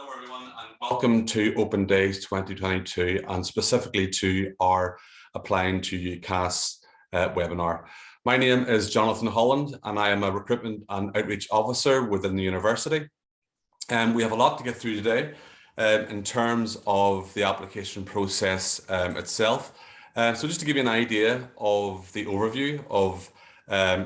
Hello everyone and welcome to Open Days 2022 and specifically to our Applying to Ucas webinar. My name is Jonathan Holland and I am a Recruitment and Outreach Officer within the university. We have a lot to get through today in terms of the application process itself. So just to give you an idea of the overview of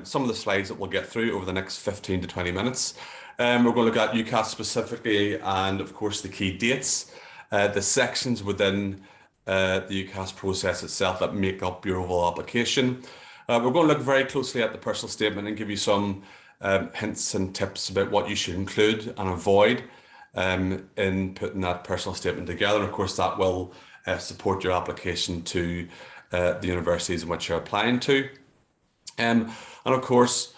some of the slides that we'll get through over the next 15 to 20 minutes. We're going to look at Ucas specifically and of course the key dates, the sections within the Ucas process itself that make up your overall application. We're going to look very closely at the personal statement and give you some hints and tips about what you should include and avoid in putting that personal statement together. And of course that will support your application to the universities in which you're applying to. And of course,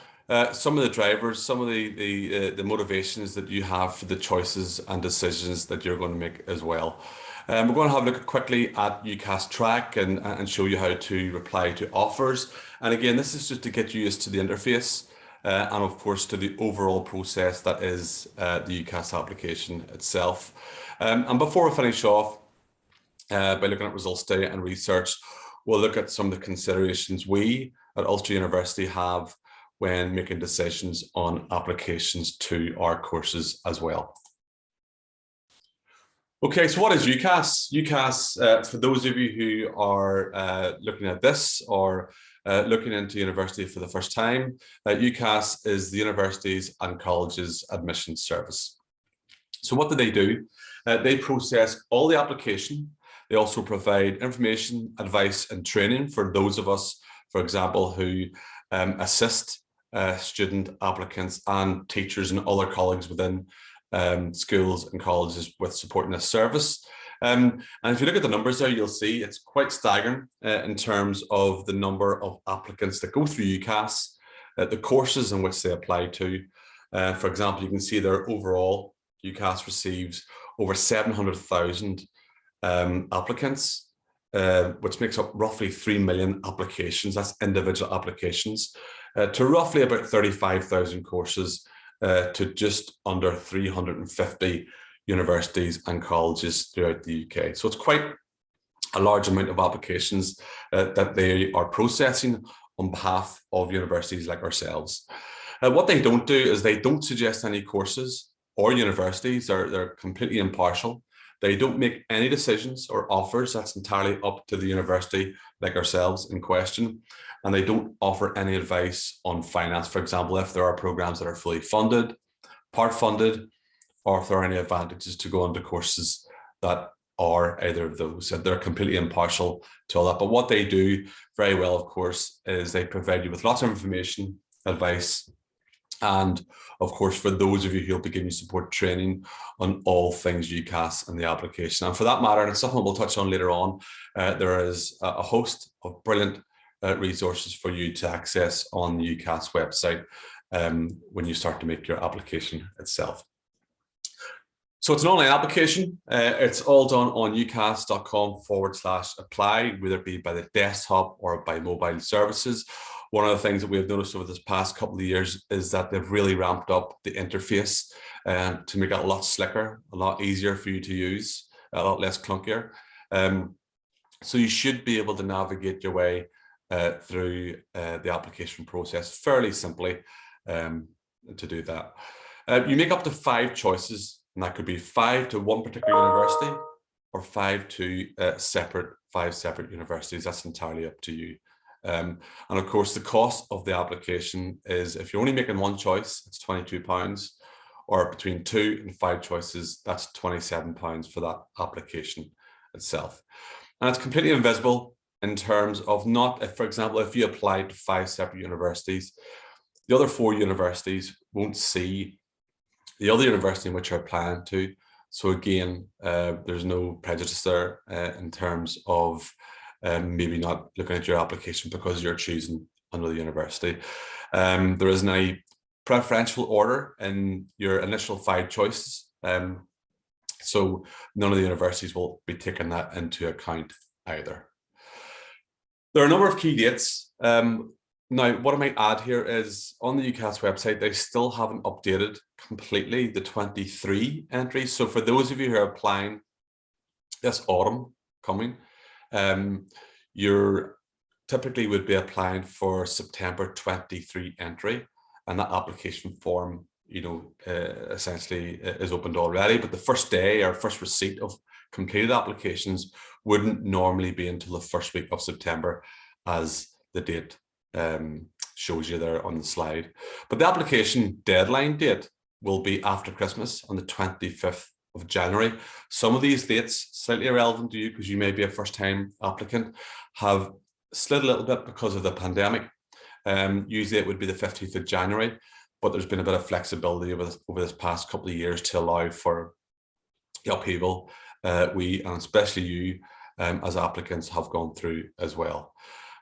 some of the drivers, some of the motivations that you have for the choices and decisions that you're going to make as well. We're going to have a look quickly at Ucas Track and show you how to reply to offers. And again, this is just to get you used to the interface and of course to the overall process that is the Ucas application itself. And before we finish off by looking at results data and research, we'll look at some of the considerations we at Ulster University have when making decisions on applications to our courses as well. Okay, so what is Ucas? Ucas, for those of you who are looking at this or looking into university for the first time, Ucas is the universities and colleges admissions service. So what do? They process all the application. They also provide information, advice and training for those of us, for example, who assist student applicants and teachers and other colleagues within schools and colleges with supporting this service. And if you look at the numbers there, you'll see it's quite staggering in terms of the number of applicants that go through Ucas, the courses in which they apply to. For example, you can see there overall, Ucas receives over 700,000 applicants, which makes up roughly 3 million applications, that's individual applications, to roughly about 35,000 courses, to just under 350 universities and colleges throughout the UK. So it's quite a large amount of applications that they are processing on behalf of universities like ourselves. What they don't do is they don't suggest any courses or universities. They're completely impartial. They don't make any decisions or offers. That's entirely up to the university like ourselves in question. And they don't offer any advice on finance. For example, if there are programs that are fully funded, part funded, or if there are any advantages to go onto courses that are either of those. So they're completely impartial to all that. But what they do very well, of course, is they provide you with lots of information, advice, and of course, for those of you who will be giving you support training on all things Ucas and the application. And for that matter, and it's something we'll touch on later on, there is a host of brilliant resources for you to access on the Ucas website when you start to make your application itself. So it's an online application. It's all done on ucas.com/apply, whether it be by the desktop or by mobile services. One of the things that we have noticed over this past couple of years is that they've really ramped up the interface to make it a lot slicker, a lot easier for you to use, a lot less clunkier. So you should be able to navigate your way through the application process fairly simply to do that. You make up to 5 choices, and that could be 5 to one particular university or 5 to 5 separate universities. That's entirely up to you. And of course, the cost of the application is, if you're only making one choice, it's £22, or between 2 and 5 choices, that's £27 for that application itself. And it's completely invisible in terms of not, if, for example, if you applied to 5 separate universities, the other 4 universities won't see the other university in which you're applying to. So again, there's no prejudice there in terms of maybe not looking at your application because you're choosing another university. There isn't any preferential order in your initial 5 choices. So none of the universities will be taking that into account either. There are a number of key dates. Now, what I might add here is on the Ucas website, they still haven't updated completely the 23 entries. So for those of you who are applying this autumn coming, you're typically would be applying for September 23 entry, and that application form, essentially is opened already. But the first day or first receipt of completed applications wouldn't normally be until the first week of September, as the date shows you there on the slide. But the application deadline date will be after Christmas on the 25th of January. Some of these dates, slightly irrelevant to you because you may be a first-time applicant, have slid a little bit because of the pandemic. Usually it would be the 15th of January, but there's been a bit of flexibility over this past couple of years to allow for the upheaval we, and especially you as applicants, have gone through as well.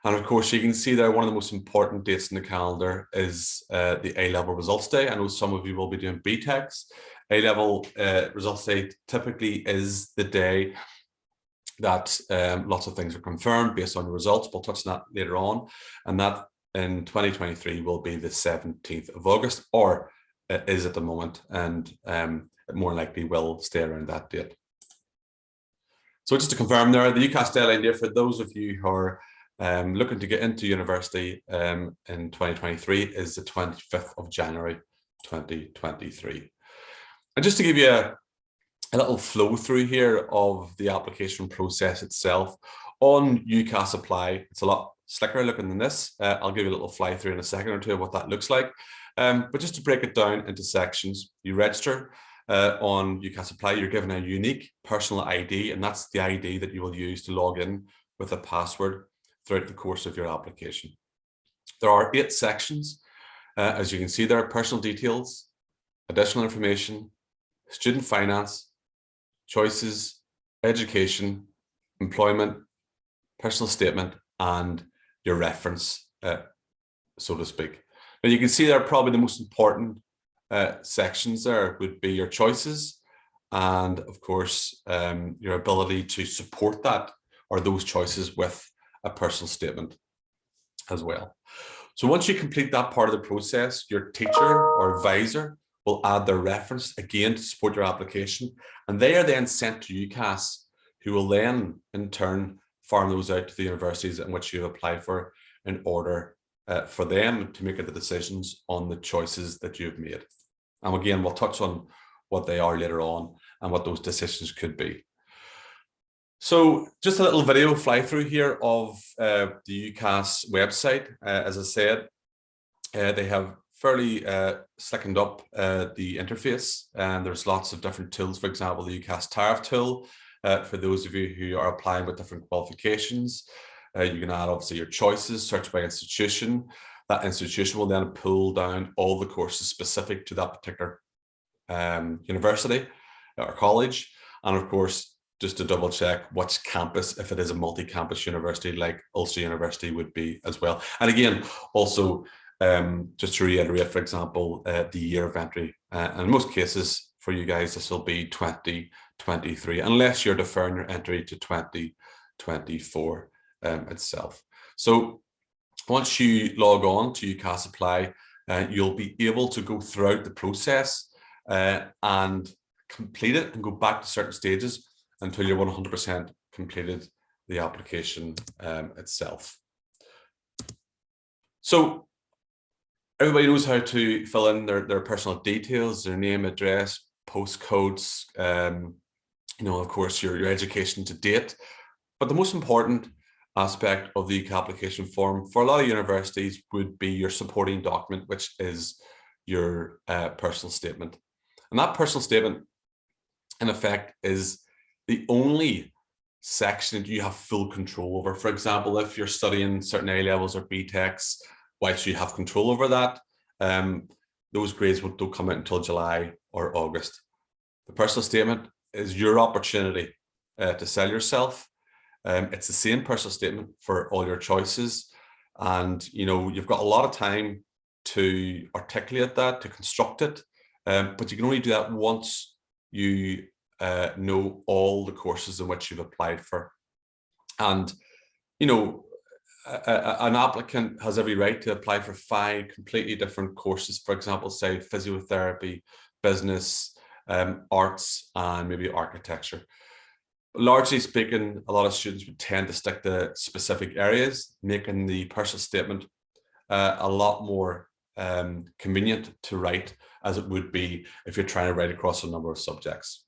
And of course, you can see there one of the most important dates in the calendar is the A-level results day. I know some of you will be doing BTECs. A-level results day typically is the day that lots of things are confirmed based on the results. We'll touch on that later on. And that in 2023 will be the 17th of August, or it is at the moment, and it more likely will stay around that date. So just to confirm there, the Ucas deadline date for those of you who are looking to get into university in 2023 is the 25th of January 2023. And just to give you a little flow through here of the application process itself, on Ucas Apply, it's a lot slicker looking than this. I'll give you a little fly through in a second or two of what that looks like. But just to break it down into sections, you register on Ucas Apply, you're given a unique personal ID, and that's the ID that you will use to log in with a password throughout the course of your application. There are 8 sections, as you can see there: personal details, additional information, student finance, choices, education, employment, personal statement, and your reference, so to speak. Now you can see there probably the most important sections there would be your choices, and of course your ability to support that or those choices with a personal statement as well. So once you complete that part of the process, your teacher or advisor will add their reference again to support your application, and they are then sent to Ucas, who will then in turn farm those out to the universities in which you've applied for in order for them to make the decisions on the choices that you've made. And again, we'll touch on what they are later on and what those decisions could be. So just a little video fly through here of the Ucas website. As I said, they have fairly slickened up the interface, and there's lots of different tools. For example, the Ucas tariff tool, for those of you who are applying with different qualifications. You can add obviously your choices, search by institution. That institution will then pull down all the courses specific to that particular university or college. And of course, just to double check which campus, if it is a multi-campus university like Ulster University would be as well. And again, also just to reiterate, for example, the year of entry. And in most cases for you guys, this will be 2023, unless you're deferring your entry to 2024 itself. So once you log on to Ucas Apply, you'll be able to go throughout the process and complete it and go back to certain stages until you're 100% completed the application itself. So everybody knows how to fill in their personal details, their name, address, postcodes, of course, your education to date. But the most important aspect of the Ucas application form for a lot of universities would be your supporting document, which is your personal statement. And that personal statement, in effect, is the only section that you have full control over. For example, if you're studying certain A levels or BTECs, whilst you have control over that, those grades don't come out until July or August. The personal statement is your opportunity to sell yourself. It's the same personal statement for all your choices. And, you've got a lot of time to articulate that, to construct it. But you can only do that once you know all the courses in which you've applied for. And, an applicant has every right to apply for 5 completely different courses, for example, say physiotherapy, business, arts, and maybe architecture. Largely speaking, a lot of students would tend to stick to specific areas, making the personal statement a lot more convenient to write as it would be if you're trying to write across a number of subjects.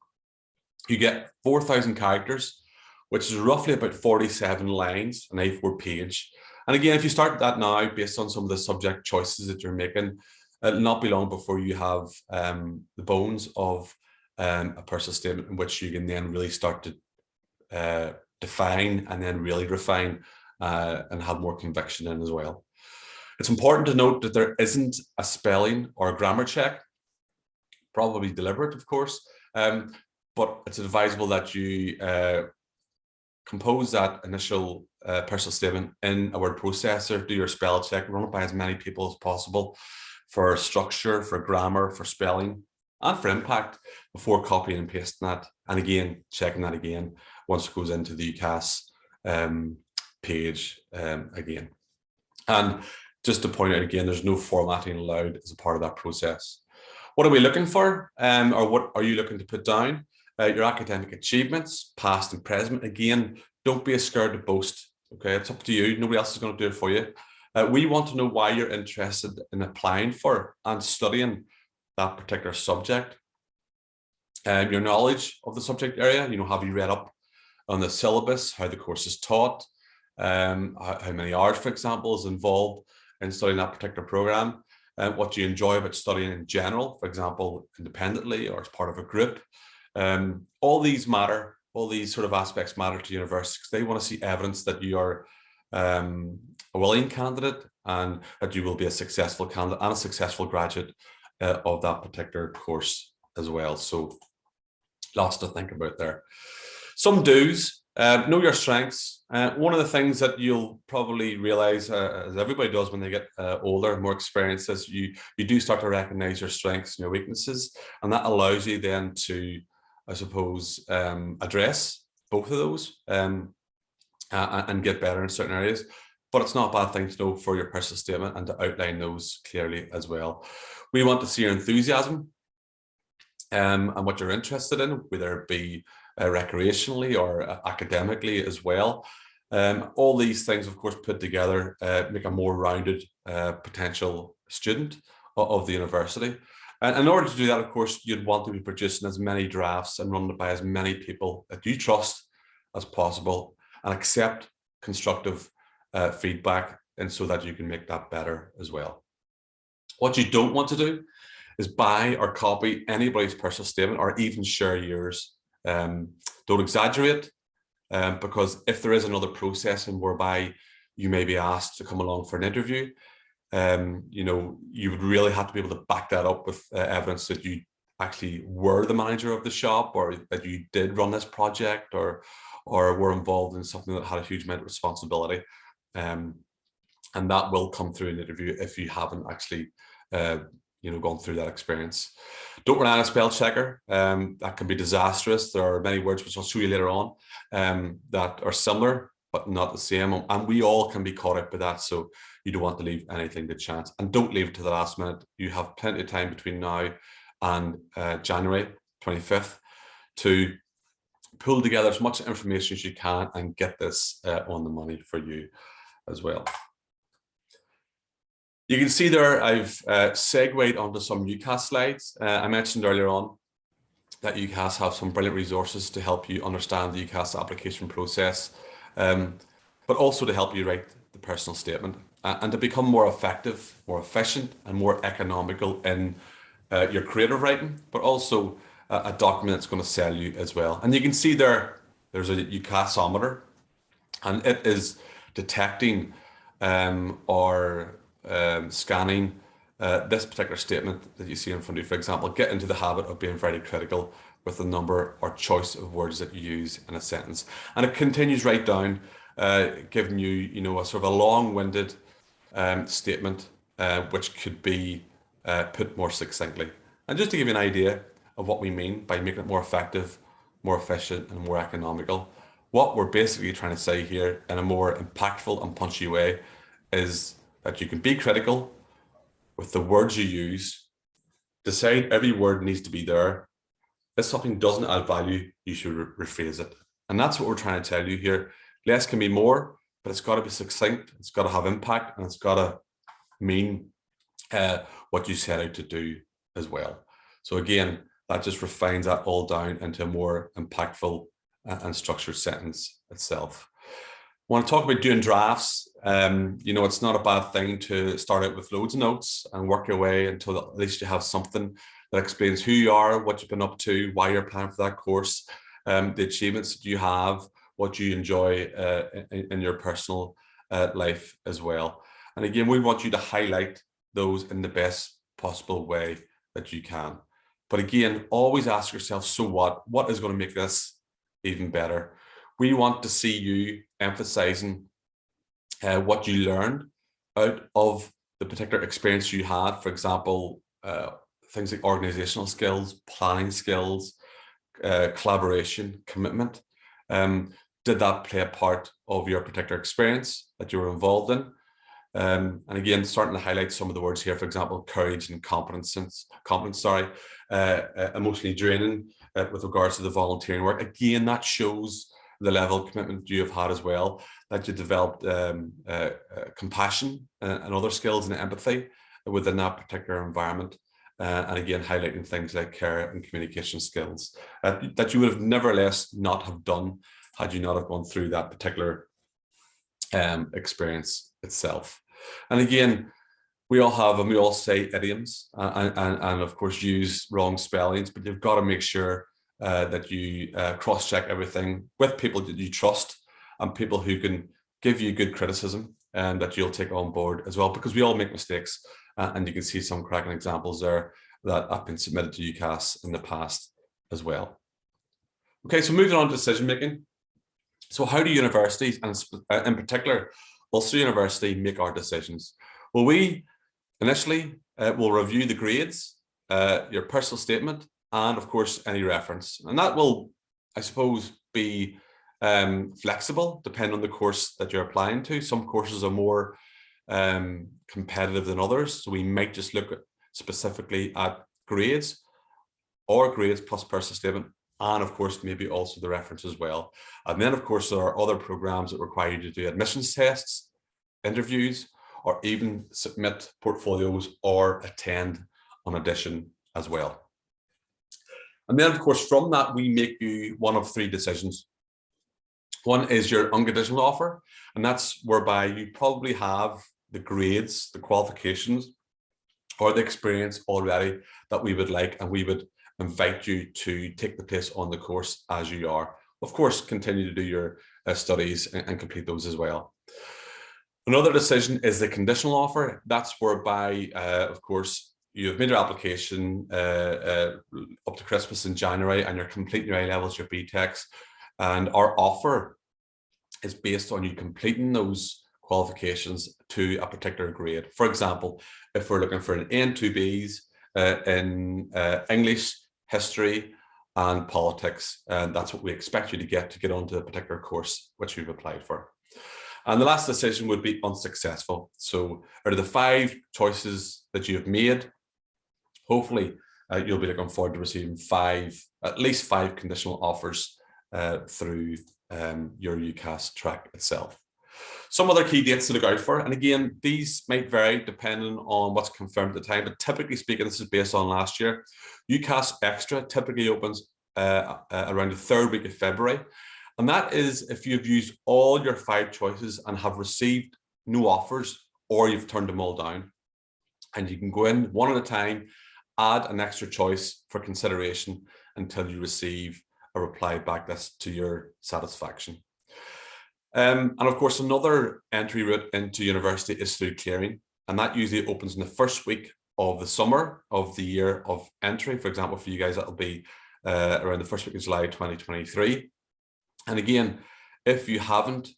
You get 4,000 characters, which is roughly about 47 lines, an A4 page. And again, if you start that now, based on some of the subject choices that you're making, it'll not be long before you have the bones of a personal statement in which you can then really start to define and then really refine and have more conviction in as well. It's important to note that there isn't a spelling or a grammar check, probably deliberate, of course, but it's advisable that you compose that initial personal statement in a word processor, do your spell check, run it by as many people as possible for structure, for grammar, for spelling, and for impact before copying and pasting that. And again, checking that again once it goes into the Ucas page again. And just to point out again, there's no formatting allowed as a part of that process. What are we looking for, or what are you looking to put down? Your academic achievements, past and present. Again, don't be scared to boast. Okay, it's up to you. Nobody else is going to do it for you. We want to know why you're interested in applying for and studying that particular subject. Your knowledge of the subject area. Have you read up on the syllabus, how the course is taught, how many hours, for example, is involved in studying that particular program, what do you enjoy about studying in general, for example, independently or as part of a group. All these matter. All these sort of aspects matter to universities. They want to see evidence that you are a willing candidate and that you will be a successful candidate and a successful graduate of that particular course as well. So lots to think about there. Some do's. Know your strengths. One of the things that you'll probably realize, as everybody does when they get older, more experienced, is you do start to recognize your strengths and your weaknesses, and that allows you then to, I suppose, address both of those and get better in certain areas. But it's not a bad thing to know for your personal statement and to outline those clearly as well. We want to see your enthusiasm and what you're interested in, whether it be recreationally or academically as well. All these things, of course, put together make a more rounded potential student of the university. And in order to do that, of course, you'd want to be producing as many drafts and running it by as many people that you trust as possible and accept constructive feedback, and so that you can make that better as well. What you don't want to do is buy or copy anybody's personal statement or even share yours. Don't exaggerate, because if there is another process and whereby you may be asked to come along for an interview, you would really have to be able to back that up with evidence that you actually were the manager of the shop, or that you did run this project, or were involved in something that had a huge amount of responsibility. And that will come through an interview if you haven't actually gone through that experience. Don't rely on a spell checker. That can be disastrous. There are many words, which I'll show you later on, that are similar but not the same, and we all can be caught out by that. So you don't want to leave anything to chance, and don't leave it to the last minute. You have plenty of time between now and January 25th to pull together as much information as you can and get this on the money for you as well. You can see there I've segued onto some Ucas slides. I mentioned earlier on that Ucas have some brilliant resources to help you understand the Ucas application process, but also to help you write the personal statement and to become more effective, more efficient, and more economical in your creative writing, but also a document that's going to sell you as well. And you can see there's a Ucasometer, and it is detecting or scanning this particular statement that you see in front of you. For example, get into the habit of being very critical with the number or choice of words that you use in a sentence. And it continues right down, giving you, a sort of a long-winded statement, which could be put more succinctly. And just to give you an idea of what we mean by making it more effective, more efficient, and more economical, What we're basically trying to say here in a more impactful and punchy way is that you can be critical with the words you use, decide every word needs to be there. If something doesn't add value, you should rephrase it. And that's what we're trying to tell you here. Less can be more, but it's got to be succinct, it's got to have impact, and it's got to mean what you set out to do as well. So again, that just refines that all down into a more impactful and structured sentence itself. I want to talk about doing drafts. It's not a bad thing to start out with loads of notes and work your way until at least you have something that explains who you are, what you've been up to, why you're planning for that course, the achievements that you have, what you enjoy in your personal life as well. And again, we want you to highlight those in the best possible way that you can. But again, always ask yourself, so what? What is going to make this even better? We want to see you emphasizing what you learned out of the particular experience you had. For example, things like organizational skills, planning skills, collaboration, commitment. Did that play a part of your particular experience that you were involved in? And again, starting to highlight some of the words here, for example, courage and competence, emotionally draining with regards to the volunteering work. Again, that shows the level of commitment you have had as well, that you developed compassion and other skills and empathy within that particular environment. And again, highlighting things like care and communication skills that you would have nevertheless not have done had you not have gone through that particular experience itself. And again, we all have, and we all say idioms and of course use wrong spellings, but you've got to make sure that you cross-check everything with people that you trust and people who can give you good criticism and that you'll take on board as well, because we all make mistakes. And you can see some cracking examples there that have been submitted to Ucas in the past as well. Okay, so moving on to decision making. So how do universities, and in particular Ulster University, make our decisions? Well, we initially will review the grades, your personal statement, and of course any reference. And that will, I suppose, be flexible depending on the course that you're applying to. Some courses are more competitive than others, so we might just look specifically at grades or grades plus personal statement, and of course maybe also the reference as well. And then of course there are other programs that require you to do admissions tests, interviews, or even submit portfolios or attend an audition as well. And then of course from that we make you one of three decisions. One is your unconditional offer, and that's whereby you probably have the grades, the qualifications, or the experience already that we would like, and we would invite you to take the place on the course as you are. Of course, continue to do your studies and complete those as well. Another decision is the conditional offer. That's whereby, of course, you have made your application up to Christmas in January, and you're completing your A-levels, your BTECs, and our offer is based on you completing those qualifications to a particular grade. For example, if we're looking for an N2Bs in English, history, and politics, and that's what we expect you to get onto a particular course which you've applied for. And the last decision would be unsuccessful. So out of the 5 choices that you have made, hopefully you'll be looking forward to receiving at least five conditional offers through your Ucas track itself. Some other key dates to look out for, and again, these might vary depending on what's confirmed at the time, but typically speaking, this is based on last year. Ucas Extra typically opens around the 3rd week of February, and that is if you've used all your 5 choices and have received no offers, or you've turned them all down, and you can go in one at a time, add an extra choice for consideration until you receive a reply back that's to your satisfaction. And of course, another entry route into university is through clearing, and that usually opens in the 1st week of the summer of the year of entry. For example, for you guys, that'll be around the 1st week of July 2023. And again, if you haven't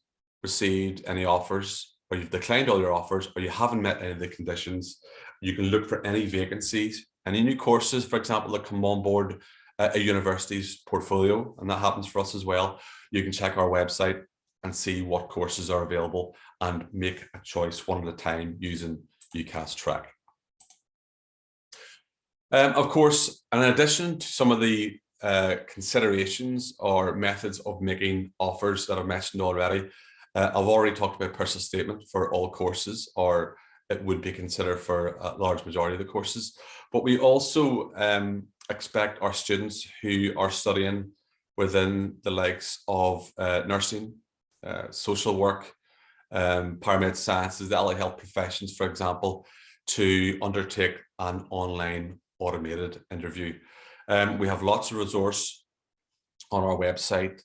received any offers, or you've declined all your offers, or you haven't met any of the conditions, you can look for any vacancies, any new courses, for example, that come on board a university's portfolio, and that happens for us as well, you can check our website and see what courses are available and make a choice one at a time using Ucas Track. Of course, in addition to some of the considerations or methods of making offers that I've mentioned already, I've already talked about personal statement for all courses, or it would be considered for a large majority of the courses. But we also expect our students who are studying within the likes of nursing, social work, paramedic sciences, the allied health professions, for example, to undertake an online automated interview. We have lots of resource on our website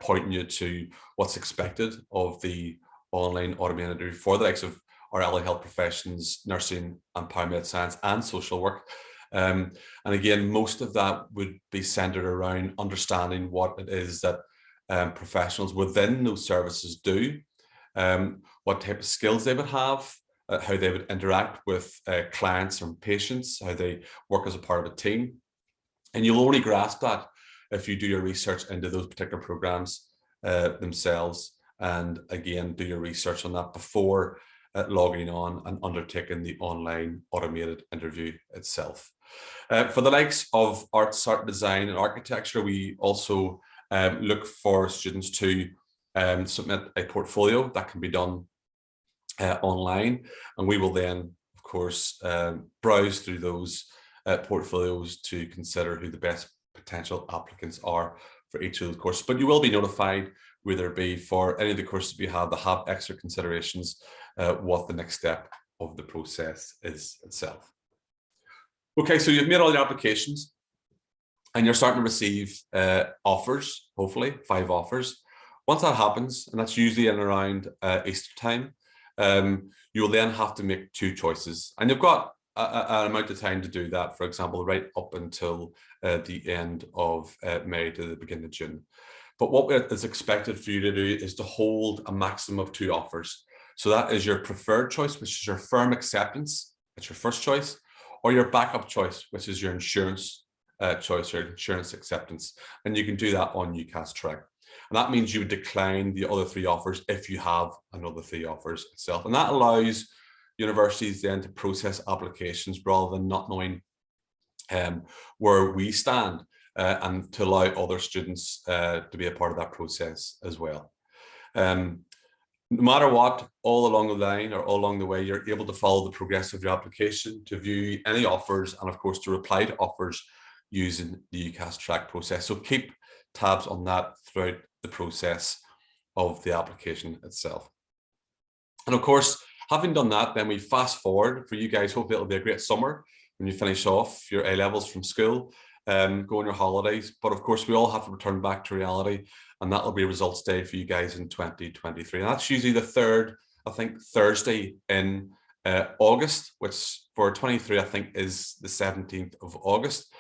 pointing you to what's expected of the online automated interview for the likes of our allied health professions, nursing and paramedic science and social work. And again, most of that would be centered around understanding what it is that professionals within those services do, what type of skills they would have, how they would interact with clients and patients, how they work as a part of a team. And you'll only grasp that if you do your research into those particular programs themselves, and again, do your research on that before logging on and undertaking the online automated interview itself. For the likes of arts, art, design and architecture, we also look for students to submit a portfolio that can be done online, and we will then, of course, browse through those portfolios to consider who the best potential applicants are for each of those courses. But you will be notified, whether it be for any of the courses we have that have extra considerations, what the next step of the process is itself. Okay, so you've made all your applications and you're starting to receive offers, hopefully 5 offers. Once that happens, and that's usually in around Easter time, you will then have to make 2 choices, and you've got an amount of time to do that, for example, right up until the end of May to the beginning of June. But what is expected for you to do is to hold a maximum of 2 offers. So that is your preferred choice, which is your firm acceptance, that's your first choice, or your backup choice, which is your insurance choice or insurance acceptance. And you can do that on Ucas Track. And that means you would decline the other 3 offers if you have another 3 offers itself. And that allows universities then to process applications rather than not knowing where we stand, and to allow other students to be a part of that process as well. No matter what, all along the line or all along the way, you're able to follow the progress of your application, to view any offers, and of course to reply to offers using the Ucas Track process. So keep tabs on that throughout the process of the application itself. And of course, having done that, then we fast forward for you guys. Hopefully it'll be a great summer when you finish off your A-levels from school, go on your holidays. But of course, we all have to return back to reality, and that'll be results day for you guys in 2023. And that's usually the 3rd, I think, Thursday in August, which for 23, I think, is the 17th of August.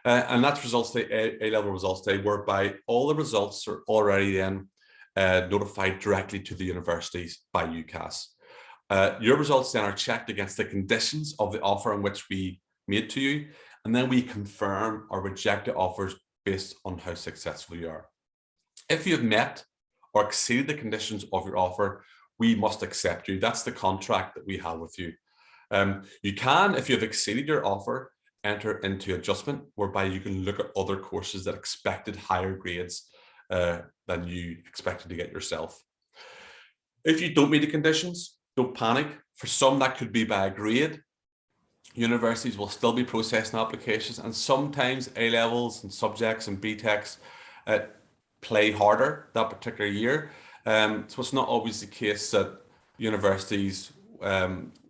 And that's results day, A-level results day, whereby all the results are already then notified directly to the universities by Ucas. Your results then are checked against the conditions of the offer in which we made to you, and then we confirm or reject the offers based on how successful you are. If you have met or exceeded the conditions of your offer, we must accept you. That's the contract that we have with you. You can, if you have exceeded your offer, enter into adjustment, whereby you can look at other courses that expected higher grades than you expected to get yourself. If you don't meet the conditions, don't panic. For some, that could be by a grade. Universities will still be processing applications, and sometimes A-levels and subjects and BTECs play harder that particular year. So it's not always the case that universities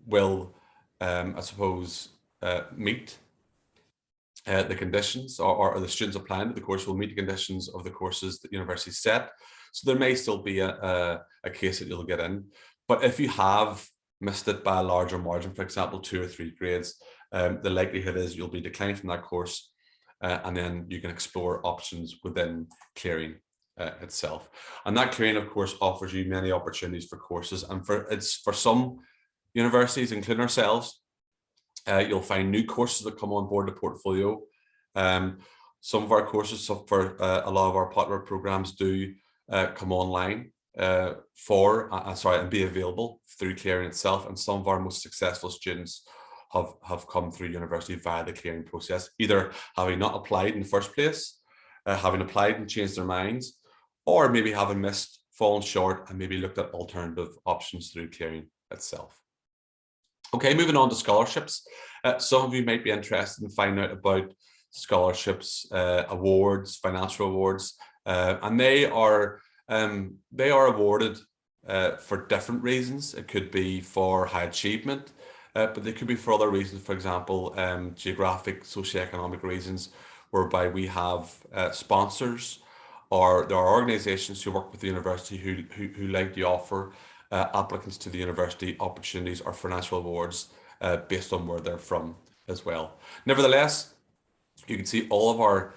will, I suppose, meet the conditions, or the students applying to the course will meet the conditions of the courses that universities set. So there may still be a case that you'll get in. But if you have missed it by a larger margin, for example, 2 or 3 grades, the likelihood is you'll be declined from that course, and then you can explore options within clearing itself. And that clearing, of course, offers you many opportunities for courses. And for some universities, including ourselves, you'll find new courses that come on board the portfolio. Some of our courses, for a lot of our popular programs do come online and be available through clearing itself. And some of our most successful students have come through university via the clearing process, either having not applied in the first place, having applied and changed their minds, or maybe having missed, fallen short, and maybe looked at alternative options through clearing itself. Okay, moving on to scholarships. Some of you might be interested in finding out about scholarships, awards, financial awards, and they are awarded for different reasons. It could be for high achievement, but they could be for other reasons. For example, geographic, socioeconomic reasons, whereby we have sponsors, or there are organisations who work with the university who like to offer applicants to the university opportunities or financial awards based on where they're from as well. Nevertheless, you can see all of our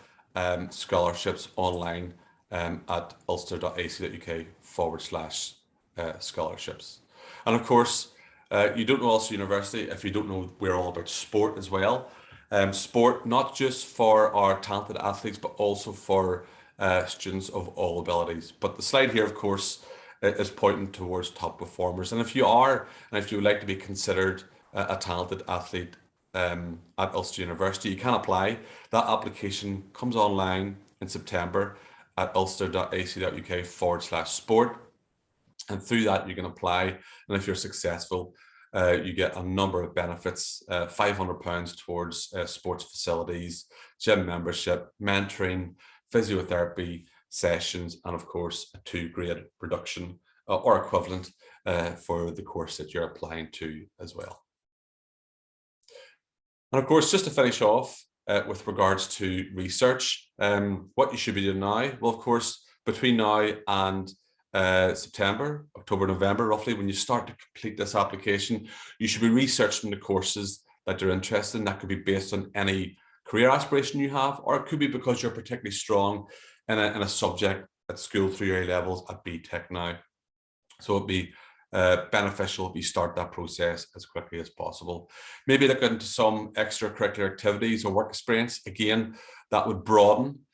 scholarships online at ulster.ac.uk/scholarships. And of course, you don't know Ulster University if you don't know we're all about sport as well. Sport, not just for our talented athletes, but also for students of all abilities. But the slide here, of course, is pointing towards top performers. And if you would like to be considered a talented athlete at Ulster University, you can apply. That application comes online in September at ulster.ac.uk/sport. And through that, you can apply. And if you're successful, you get a number of benefits, £500 towards sports facilities, gym membership, mentoring, physiotherapy sessions, and of course a 2-grade reduction or equivalent for the course that you're applying to as well. And of course, just to finish off with regards to research, what you should be doing now, well, of course, between now and September, October, November, roughly, when you start to complete this application, you should be researching the courses that you're interested in. That could be based on any career aspiration you have, or it could be because you're particularly strong in a subject at school through your A-levels at BTEC now. So it'd be beneficial if you start that process as quickly as possible. Maybe look into some extracurricular activities or work experience. Again, that would broaden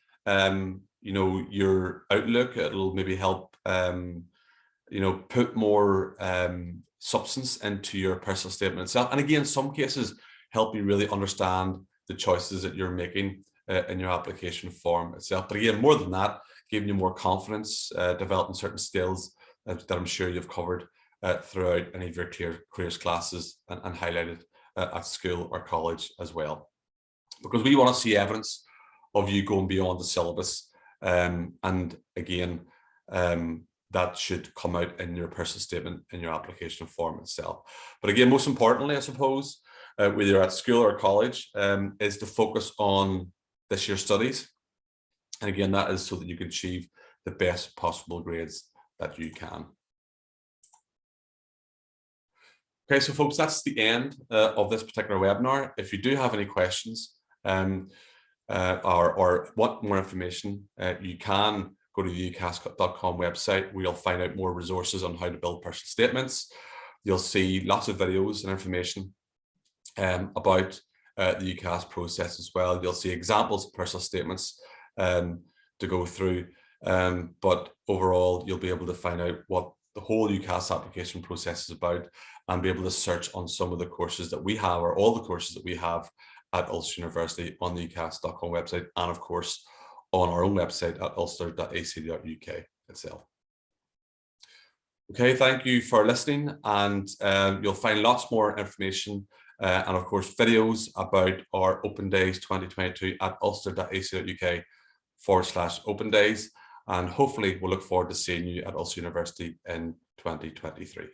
your outlook. It'll maybe help put more substance into your personal statement itself, and again, in some cases help you really understand the choices that you're making in your application form itself. But again, more than that, giving you more confidence, developing certain skills that I'm sure you've covered throughout any of your careers classes and highlighted at school or college as well. Because we want to see evidence of you going beyond the syllabus, and again, that should come out in your personal statement in your application form itself. But again, most importantly, I suppose, whether you're at school or college, is to focus on this year's studies. And again, that is so that you can achieve the best possible grades that you can. Okay, so folks, that's the end of this particular webinar. If you do have any questions or want more information, you can go to the ucas.com website, where you'll find out more resources on how to build personal statements. You'll see lots of videos and information about the Ucas process as well. You'll see examples of personal statements to go through, but overall you'll be able to find out what the whole Ucas application process is about, and be able to search on some of the courses that we have, or all the courses that we have at Ulster University on the ucas.com website, and of course on our own website at ulster.ac.uk itself. Okay, thank you for listening, and you'll find lots more information and of course videos about our Open Days 2022 at ulster.ac.uk/open days, and hopefully we'll look forward to seeing you at Ulster University in 2023.